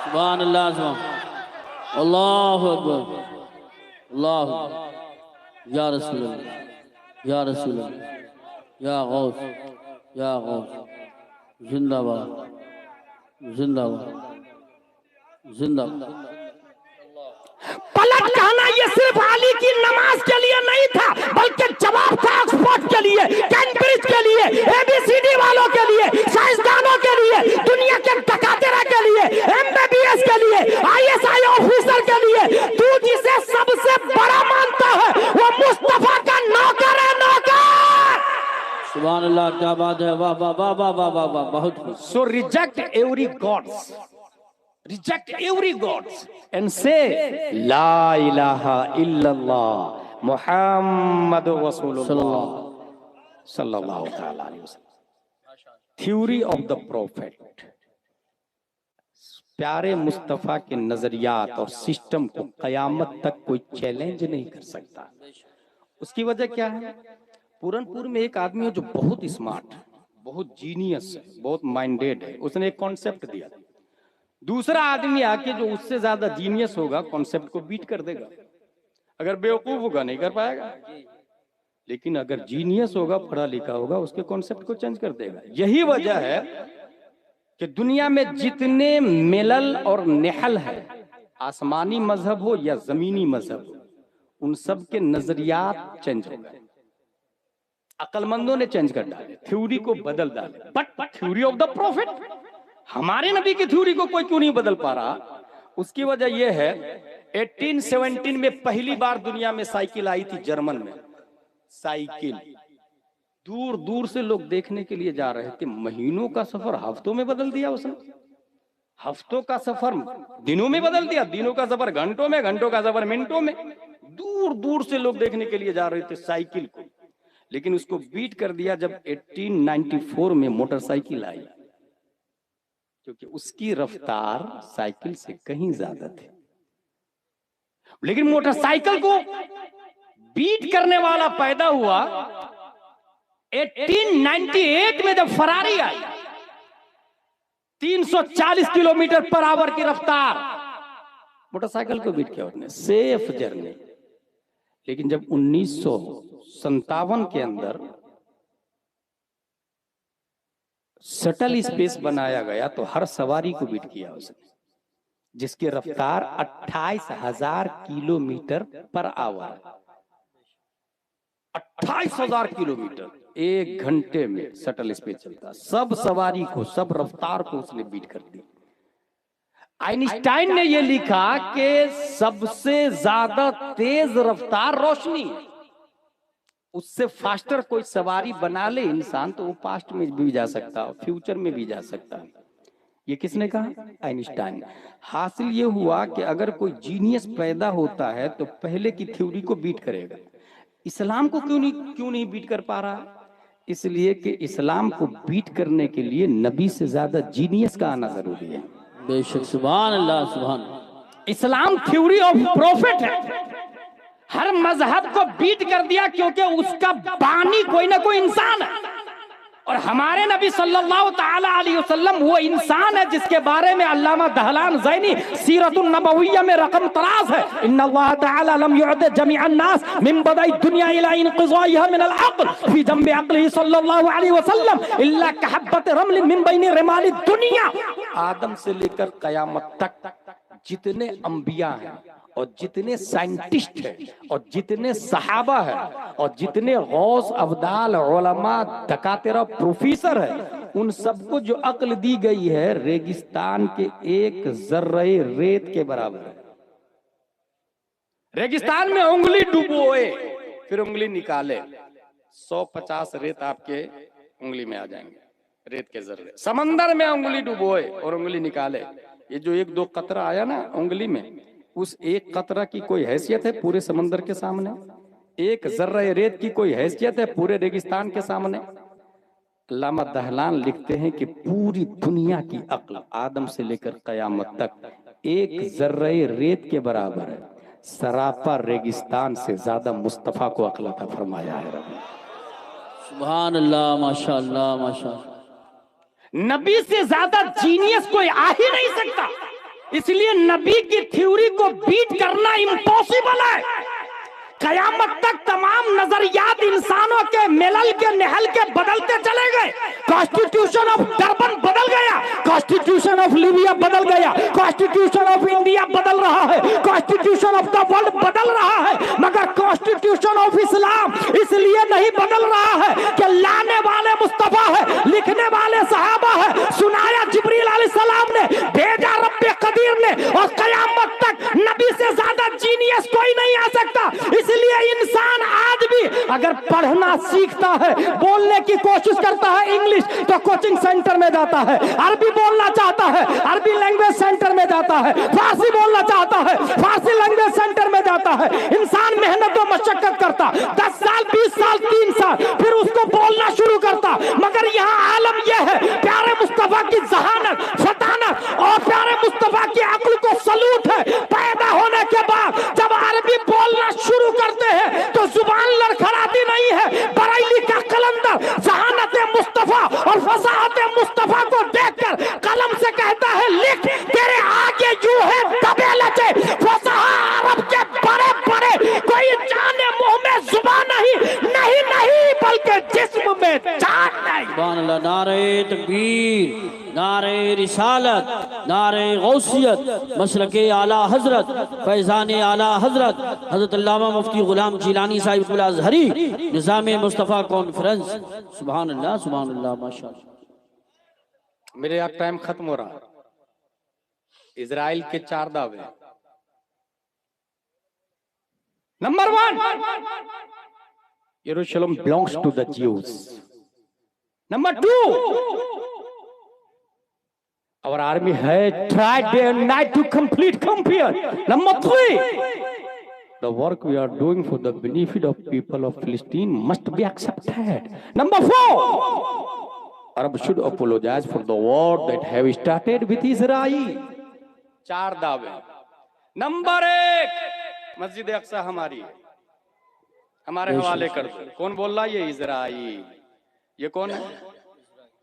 सुभान अल्लाह, सुभान अल्लाहु अकबर, अल्लाह या रसूल अल्लाह, या रसूल अल्लाह, या गौस, या गौस, जिंदाबाद जिंदाबाद जिंदाबाद। पलट कहना ये सिर्फ अली की नमाज के लिए नहीं था, बल्कि जवाब था ऑक्सफोर्ड के लिए, कैम्ब्रिज के लिए, एबीसीडी वालों के लिए, साइंसदानों के लिए, दुनिया के डकातेरा के लिए, एमबीबीएस के लिए, आईएसआई ऑफिसर के लिए। तू जिसे सबसे बड़ा मानता है वो मुस्तफा का नौकर है, नौकर। सुभान अल्लाह, क्या बात है, वाह वाह वाह वाह वाह वाह वाह, बहुत। So reject every gods, reject every gods and say La ilaha illallah Muhammadur Rasulullah sallallahu alaihi wasallam। Theory of the Prophet, प्यारे मुस्तफा के नजरियात और सिस्टम को कयामत तक कोई चैलेंज नहीं कर सकता। उसकी वजह क्या है? पूरनपुर में एक आदमी है जो बहुत स्मार्ट, बहुत जीनियस है, बहुत माइंडेड है, उसने एक कॉन्सेप्ट दिया। दूसरा आदमी आके जो उससे ज्यादा जीनियस होगा कॉन्सेप्ट को बीट कर देगा। अगर बेवकूफ होगा नहीं कर पाएगा, लेकिन अगर जीनियस होगा, पढ़ा लिखा होगा, उसके कॉन्सेप्ट को चेंज कर देगा। यही वजह है कि दुनिया में जितने मिलल और नेहल है, आसमानी मजहब हो या जमीनी मजहब हो, उन सब के नजरियात चेंज हो गए। अकलमंदों ने चेंज कर डाले, थ्योरी को बदल डाले। But theory of the profit, हमारे नबी की थ्योरी को कोई क्यों नहीं बदल पा रहा? उसकी वजह यह है 1817 में पहली बार दुनिया में साइकिल आई थी, जर्मन में। साइकिल दूर दूर से लोग देखने के लिए जा रहे थे। महीनों का सफर हफ्तों में बदल दिया उसने, हफ्तों का सफर दिनों में बदल दिया, दिनों का सफर घंटों में, घंटों का सफर मिनटों में। दूर दूर से लोग देखने के लिए जा रहे थे साइकिल को, लेकिन उसको बीट कर दिया जब 1894 में मोटरसाइकिल आई, क्योंकि उसकी रफ्तार साइकिल से कहीं ज्यादा थी। लेकिन मोटरसाइकिल को बीट करने वाला पैदा हुआ 1898 में, जब फरारी आई। 340 किलोमीटर पर आवर की रफ्तार, मोटरसाइकिल को बीट किया उसने, सेफ जर्नी। लेकिन जब 1957 के अंदर शटल स्पेस बनाया गया तो हर सवारी को बीट किया उसने, जिसकी रफ्तार 28,000 किलोमीटर पर आवर। 28,000 किलोमीटर एक घंटे में शटल स्पेस चलता। सब सवारी को, सब रफ्तार को उसने बीट कर दी। आइंस्टाइन ने यह लिखा कि सबसे ज्यादा तेज रफ्तार रोशनी है, उससे फास्टर कोई सवारी बना ले इंसान तो वो पास्ट में भी जा सकता है, फ्यूचर में भी जा सकता है। ये किसने कहा? आइंस्टाइन। हासिल ये हुआ कि अगर कोई जीनियस पैदा होता है तो पहले की थ्योरी को बीट करेगा। इस्लाम को क्यों नहीं बीट कर पा रहा? इसलिए कि इस्लाम को बीट करने के लिए नबी से ज्यादा जीनियस का आना जरूरी है। बेशक, सुभान अल्लाह, सुभान। इस्लाम थ्योरी ऑफ प्रॉफिट है, हर मजहब को बीट कर दिया क्योंकि उसका बानी कोई ना कोई इंसान है। और हमारे नबी सल्लल्लाहु ताला अलैहि वसल्लम वो इंसान है जिसके बारे में अल्लामा दहलान ज़ैनी सीरतुन नबविय्या में रकम तराज है। इन्नल्लाह ताला लम युअद जमीअन नास मिन बदाई दुनिया इला इनक़िज़ाइहा मिनल अक़ल फी जंबि अक़लिही सल्लल्लाहु अलैहि वसल्लम इल्ला कहब्बत रमल मिन बैनि रिमाली दुनिया। आदम से लेकर कयामत तक जितने अंबिया हैं और जितने साइंटिस्ट हैं और जितने सहाबा है और जितने गौस अब्दाल उलमा दकातिरा प्रोफेसर है, उन सबको जो अक्ल दी गई है रेगिस्तान के एक जर्रे रेत के बराबर है। रेगिस्तान में उंगली डुबोए फिर उंगली निकाले, 150 रेत आपके उंगली में आ जाएंगे, रेत के जर्रे। समंदर में उंगली डुबोए और उंगली निकाले, ये जो एक दो कतरा आया ना उंगली में, उस एक कतरा की कोई हैसियत है पूरे समंदर के सामने? एक जर्रे रेत की कोई हैसियत है पूरे रेगिस्तान के सामने? अल्लामा दहलान लिखते हैं कि पूरी दुनिया की अक्ल आदम से लेकर कयामत तक एक जर्रे रेत के बराबर है। सरापा रेगिस्तान से ज्यादा मुस्तफा को अक्ल अता फरमाया है रब। सुभान अल्लाह, माशाअल्लाह माशाअल्लाह। नबी से ज्यादा जीनियस कोई आ ही नहीं सकता, इसलिए नबी की थ्योरी को बीट करना इम्पॉसिबल है। कयामत तक तमाम नजरियात इंसानों के मिलल के नहल के बदलते चले गए। कॉन्स्टिट्यूशन ऑफ डरबन बदल गया, कॉन्स्टिट्यूशन ऑफ लीबिया बदल गया, कॉन्स्टिट्यूशन ऑफ इंडिया बदल रहा है, कॉन्स्टिट्यूशन ऑफ द वर्ल्ड बदल रहा है, मगर कॉन्स्टिट्यूशन ऑफ इस्लाम इसलिए नहीं बदल रहा है कि लाने वाले मुस्तफा है, लिखने वाले सहाबा है, सुनाया जिब्रील अलैहिस्सलाम ने, भेजा रब्बे कदीर ने, और कयामत तक नबी से ज्यादा जीनियस कोई नहीं आ सकता। इसलिए इंसान आज भी अगर पढ़ना सीखता है, बोलने की कोशिश करता है इंग्लिश, तो कोचिंग सेंटर में जाता है, अरबी बोलना चाहता है अरबी लैंग्वेज सेंटर में जाता है, फारसी बोलना चाहता है फारसी लैंग्वेज सेंटर में जाता है। इंसान मेहनत और मशक्कत करता, 10 साल 20 साल 3 साल, फिर उसको बोलना शुरू करता। मगर यहाँ आलम यह है, प्यारे मुस्तफा की जहानत, फतानत और प्यारे मुस्तफा की अक्ल को सलूट है। पैदा होने के बाद जब अरबी बोलना शुरू करते हैं तो जुबान लड़खड़ाती नहीं है। बरेली का कलंदर जहानत मुस्तफा और फसाहत मुस्तफा को देखकर कलम से कहता है, लिख तेरे आगे यूं है दबे लचे फसाहा अरब के बड़े बड़े, कोई जाने मुंह में जुबान नहीं, नहीं नहीं बल्कि जिस्म में जान नहीं। सुभान अल्लाह। नारे तकबीर, नारे रिसालत, नारे गौसियत, मसलके आला हजरत, फैजान आला हजरत हजरत अल्लामा मुफ्ती गुलाम जिलानी साहिब अज़हरी, निज़ाम मुस्तफ़ा कॉन्फ्रेंस। सुभान अल्लाह, सुभान अल्लाह, माशाअल्लाह। मेरे यहाँ टाइम खत्म हो रहा है। इजराइल के 4 दावे। नंबर 1, यरूशलेम belongs to the Jews. Number 2, our army had tried day and night to complete Campia. Number 3, the work we are doing for the benefit of people of Palestine must be accepted. Number 4, Arab should apologize for the war that have started with Israel. 4 दावे। Number 1, मस्जिद अक्सा हमारी है, हमारे हवाले कर दो। कौन बोल रहा है? ये इजराइल। ये कौन है?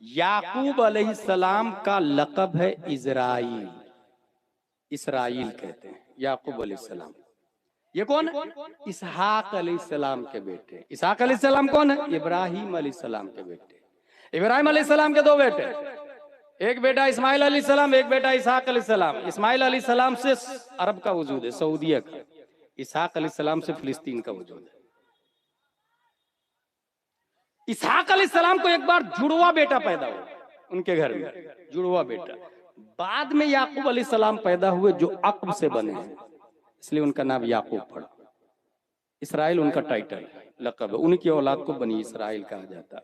याकूब अलैहिस्सलाम का लक़ब है इजराइल, इसराइल कहते हैं याकूब अलैहिस्सलाम। ये कौन है? इसहाक अलैहिस्सलाम के बेटे। इसहाक अलैहिस्सलाम कौन है? इब्राहिम अलैहिस्सलाम के बेटे। इब्राहिम अलैहिस्सलाम के 2 बेटे, एक बेटा इस्माइल अलैहिस्सलाम, एक बेटा इसहाक अलैहिस्सलाम। इस्माइल अलैहिस्सलाम से अरब का वजूद है, सऊदीया का। इसहाक अलैहिस्सलाम से फिलिस्तीन का वजूद है। इसहाक अलैहिस्सलाम को एक बार जुड़वा बेटा पैदा हुआ उनके घर में, जुड़वा बेटा। बाद में याकूब अलैहिस्सलाम पैदा हुए जो अक़ब से बने हैं, इसलिए उनका नाम याकूब पड़ा। इसराइल उनका टाइटल, लक़ब है। उनकी औलाद को बनी इसराइल कहा जाता है।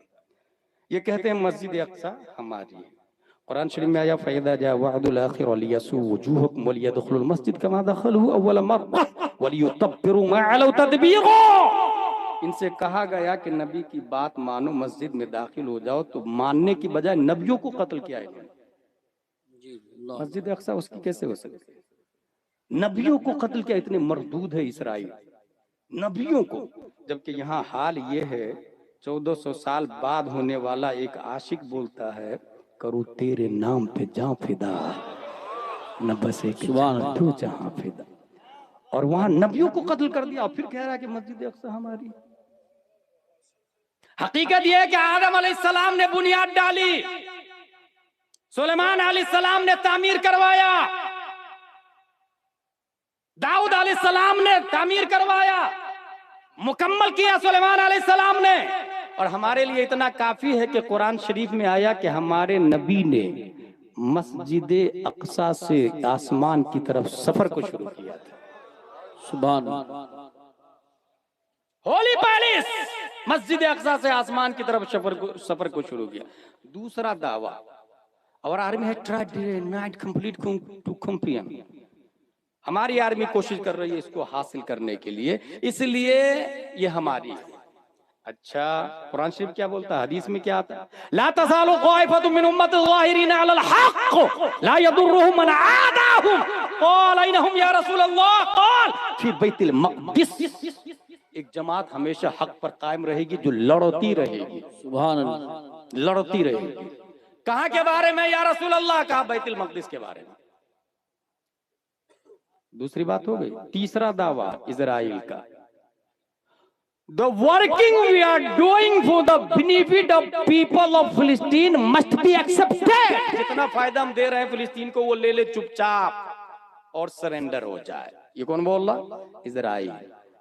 ये कहते हैं मस्जिद अक्सा हमारी है। कुरान शरीफ में आया, फ़इज़ा जा वअदुल आखिर वलियसू वजूहकुम वलियदखुलुल मस्जिद कमा दखलहू अव्वल मर्रा वलियुतब्बिरू मा अलौ तदबीरा। इनसे कहा गया कि नबी की बात मानो, मस्जिद में दाखिल हो जाओ। तो मानने की बजाय नबियों को कत्ल किया इन्होंने। मस्जिद अक्सा उसकी कैसे हो सकती है? नबियों को कत्ल किया। इतने मरदूद है इसराइल, नबियों को। जबकि यहाँ हाल ये है, 1400 साल बाद होने वाला एक आशिक बोलता है, करूँ तेरे नाम पे जाऊं फिदा, न बस एक तू जहां फिदा। और वहां नबियों को कत्ल कर दिया, और फिर कह रहा है कि मस्जिद अक्सा हमारी। हकीकत यह है कि आदम अलैहिस्सलाम ने बुनियाद डाली, सुलेमान अलैहिस्सलाम ने तामीर करवाया, दाऊद अलैहिस्सलाम ने तामीर करवाया, मुकम्मल किया सुलेमान अलैहिस्सलाम ने। और हमारे लिए इतना काफी है कि कुरान शरीफ में आया कि हमारे नबी ने मस्जिद अक्सा से आसमान की तरफ सफर को शुरू किया था। सुभान होली पैलेस मस्जिद अक्सा से आसमान की तरफ सफर को शुरू किया। दूसरा दावा, और आर्मी है try day night complete to complete. हमारी आर्मी कोशिश कर रही है इसको हासिल करने के लिए, इसलिए ये हमारी। अच्छा, कुरान शरीफ क्या बोलता है, हदीस में क्या आता है, ला तज़ालु क़ाइफ़तुम मिन उम्मति ज़ाहिरीन अलल हक़ ला यदुर्रुहुम मन आदाहुम क़ाल अयनहुम या रसूलल्लाह क़ाल फ़ी बैतिल मक़दिस। एक जमात हमेशा हक पर कायम रहेगी जो लड़ती रहेगी। सुभान अल्लाह, लड़ती रहेगी। कहां के बारे में या रसूल अल्लाह? कहा बैतुल मक़दिस के बारे में। दूसरी बात हो गई। तीसरा दावा इजराइल का, The working we are doing for the benefit of people of Palestine must be accepted। जितना फायदा हम दे रहे हैं फिलिस्तीन को वो ले ले चुपचाप और सरेंडर हो जाए। ये कौन बोल रहा? इजराइल।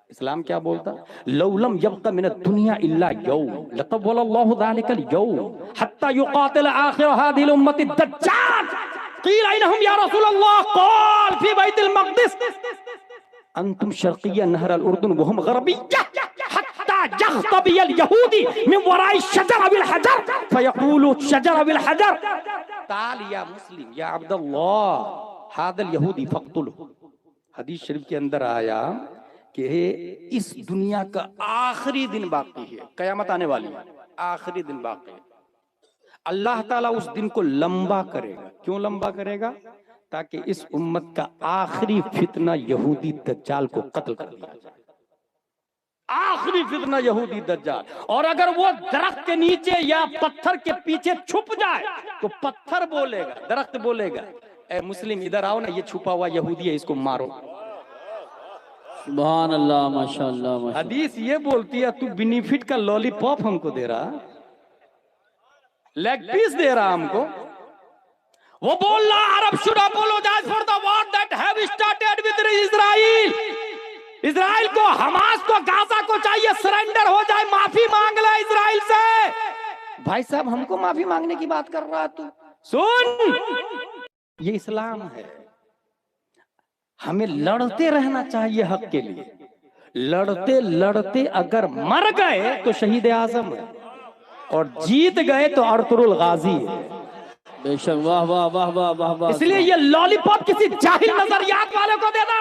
इस्लाम क्या बोलता? लौलम यब्का मिन दुनिया इल्ला यौम लतवल्लाहु ज़ालिकल यौम हत्ता युकातिल आखिर हादिल उम्मति दज्जाल क़ील अयनहुम या रसूलल्लाह क़ाल फ़ी बैतिल मक़दिस अंतुम शर्क़िय्या नहर अल उर्दुन व हम ग़रबिय्या हत्ता यख्तबियल यहूदी मिन वराई शजर बिल हजर फयक़ूलु शजर बिल हजर ताल या मुस्लिम या अब्दुल्लाह हादल यहूदी फ़क़्तुलहु। हदीस शरीफ के अंदर आया कि इस दुनिया का आखिरी दिन बाकी है, कयामत आने वाली है, आखिरी दिन बाकी है। अल्लाह ताला उस दिन को लंबा करेगा। क्यों लंबा करेगा? ताकि इस उम्मत का आखिरी फितना यहूदी दज्जाल को कत्ल कर दिया जाए। आखिरी फितना यहूदी दज्जाल। और अगर वो दरख्त के नीचे या पत्थर के पीछे छुप जाए तो पत्थर बोलेगा, दरख्त बोलेगा, ए मुस्लिम इधर आओ ना, ये छुपा हुआ यहूदी है, इसको मारो। सुभान अल्लाह, माशाअल्लाह, माशाअल्लाह। हदीस ये बोलती है तू बेनिफिट का लॉलीपॉप हमको दे रहा, लेग पीस दे रहा हमको। वो बोल रहा Arab should apologise for the war that have started with Israel. Israel को, हमास को, गाजा को चाहिए सरेंडर हो जाए, माफी मांग ले इजराइल से। भाई साहब हमको माफी मांगने की बात कर रहा तू? सुन, ये इस्लाम है। हमें लड़ते रहना चाहिए हक के लिए। लड़ते लड़ते अगर मर गए तो शहीद आजम है, और जीत गए तो अर्तुरुल गाजी है। बेशक, वाह वाह वाह वाह वाह वाह। इसलिए ये लॉलीपॉप किसी जाहिल नजरियात वाले को देना।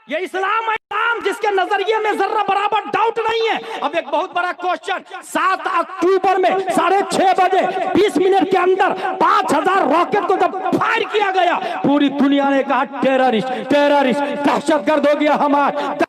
ये इस्लाम है, इस्लाम जिसके नजरिए में जर्रा बराबर डाउट नहीं है। अब एक बहुत बड़ा क्वेश्चन, 7 अक्टूबर में 6:30 बजे 20 मिनट के अंदर 5000 रॉकेट को जब फायर किया गया, पूरी दुनिया ने कहा टेररिस्ट टेररिस्ट, दहशतगर्द हो गया हमास।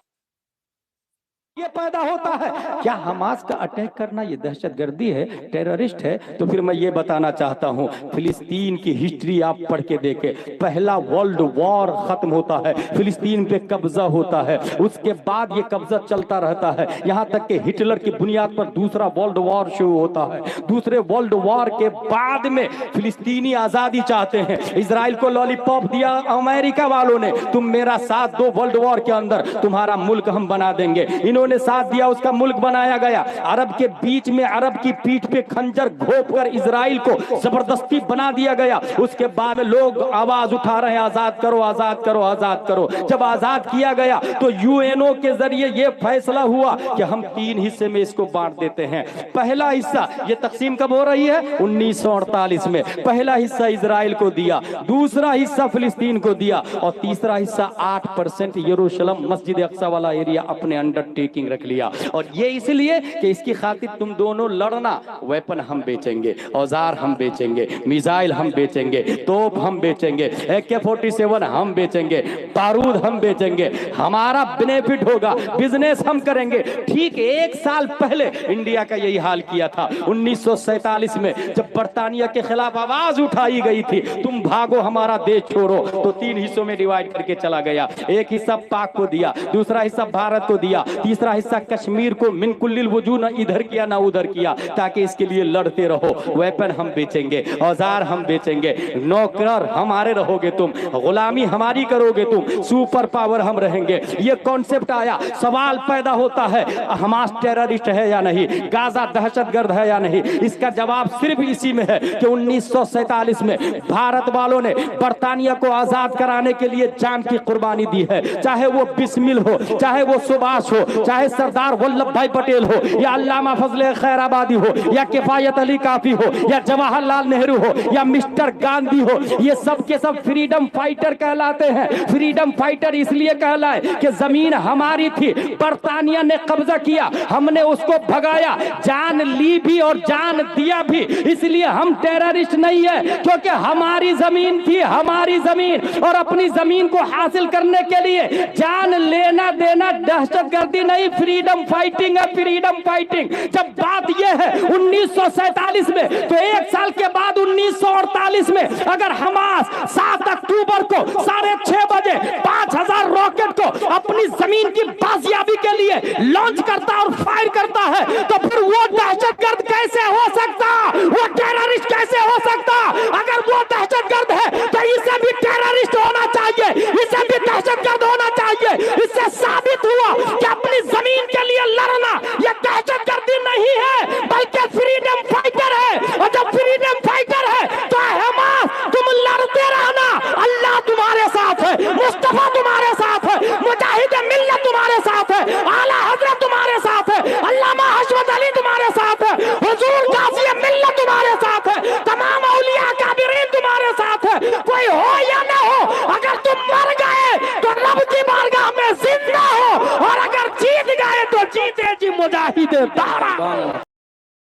ये पैदा होता है क्या? हमास का अटैक करना ये दहशतगर्दी है, टेररिस्ट है? तो फिर मैं ये बताना चाहता हूँ, फिलिस्तीन की हिस्ट्री आप पढ़ के देखें। पहला वर्ल्ड वॉर खत्म होता है, फिलिस्तीन पे कब्जा होता है, उसके बाद ये कब्जा चलता रहता है, यहाँ तक कि हिटलर की बुनियाद पर दूसरा वर्ल्ड वॉर शुरू होता है। दूसरे वर्ल्ड वॉर के बाद में फिलिस्तीनी आजादी चाहते हैं, इजराइल को लॉलीपॉप दिया अमेरिका वालों ने, तुम मेरा साथ दो वर्ल्ड वॉर के अंदर, तुम्हारा मुल्क हम बना देंगे। ने साथ दिया, उसका मुल्क बनाया गया। अरब के बीच में अरब की पीठ पे खंजर घोंपकर इजराइल को जबरदस्ती बना दिया गया। उसके बाद लोग आवाज उठा रहे हैं आजाद करो आजाद करो आजाद करो। जब आजाद किया गया तो यूएनओ के जरिए यह फैसला हुआ कि हम 3 हिस्से में इसको बांट देते हैं। पहला हिस्सा, ये तकसीम कब हो रही है? 1948 में। पहला हिस्सा इजराइल को दिया, दूसरा हिस्सा फिलिस्तीन को दिया, और तीसरा हिस्सा 8% यरूशलेम मस्जिद अक्सा वाला एरिया अपने अंडरटेकिंग रख लिया। और ये इसलिए कि इसकी खातिर तुम दोनों लड़ना, वेपन हम बेचेंगे, औजार हम बेचेंगे, मिसाइल हम बेचेंगे, तोप हम बेचेंगे, AK-47 हम बेचेंगे, बारूद हम बेचेंगे, हमारा बेनिफिट होगा, बिजनेस हम करेंगे। ठीक 1 साल पहले इंडिया का यही हाल किया था। 1947 में जब बर्तानिया के खिलाफ आवाज उठाई गई थी, तुम भागो हमारा देश छोड़ो, तो 3 हिस्सों में डिवाइड करके चला गया। एक हिस्सा पाक को दिया, दूसरा हिस्सा भारत को दिया, तीसरा दूसरा हिस्सा कश्मीर को मिन कुल्लिल वजूह न इधर किया ना उधर किया, ताकि इसके लिए लड़ते रहो। वेपन हम बेचेंगे, औजार हम बेचेंगे, नौकर हमारे रहोगे तुम, गुलामी हमारी करोगे तुम, सुपर पावर हम रहेंगे। ये कॉन्सेप्ट आया, सवाल पैदा होता है हमास टेररिस्ट है या नहीं, गाजा दहशतगर्द है या नहीं। इसका जवाब सिर्फ इसी में है कि 1947 में भारत वालों ने बर्तानिया को आजाद कराने के लिए जान की कुर्बानी दी है। चाहे वो बिस्मिल हो, चाहे वो सुभाष हो, चाहे सरदार वल्लभ भाई पटेल हो, या अल्लामा फजले खैराबादी हो, या किफायत अली काफी हो, या जवाहरलाल नेहरू हो, या मिस्टर गांधी हो, ये सब के सब फ्रीडम फाइटर कहलाते हैं। फ्रीडम फाइटर इसलिए कहलाए कि जमीन हमारी थी, बर्तानिया ने कब्जा किया, हमने उसको भगाया, जान ली भी और जान दिया भी। इसलिए हम टेररिस्ट नहीं है, क्योंकि हमारी जमीन थी, हमारी जमीन, और अपनी जमीन को हासिल करने के लिए जान लेना देना दहशतगर्दी नहीं, फ्रीडम फाइटिंग है, फ्रीडम फाइटिंग। जब बात यह है 1947 में, तो एक साल के बाद 1948 में अगर हमास 7 अक्टूबर को 6:30 बजे 5000 रॉकेट को अपनी जमीन की बाजियाबी के लिए लॉन्च करता और फायर करता है, तो फिर वो दहशतगर्द कैसे हो सकता, वो टेररिस्ट कैसे हो सकता? अगर वो दहशतगर्द है तो इसे भी टेररिस्ट होना चाहिए, इसे भी दहशतगर्द होना चाहिए। इससे साबित हुआ कि अपनी जमीन के लिए लड़ना यह दहशतगर्दी नहीं है, बल्कि फ्रीडम फाइटर है। और जब फ्रीडम फाइटर है तो हमास तुम लड़ते रहना, अल्लाह तुम्हारे साथ है, मुस्तफा तुम्हारे साथ है, मुजाहिद मिल्लत तुम्हारे साथ है, आला हजरत तुम्हारे साथ है, अल्लामा हशमत अली तुम्हारे साथ है, हुजूर गाज़ी मिल्लत तुम्हारे साथ है, तमाम औलिया काबिरीन तुम्हारे साथ है। कोई हो या ना हो, अगर तुम मर गए तो रब की बारगाह में जिंदा हो, और अगर जीत गए तो जीते जी मुजाहिद दारा।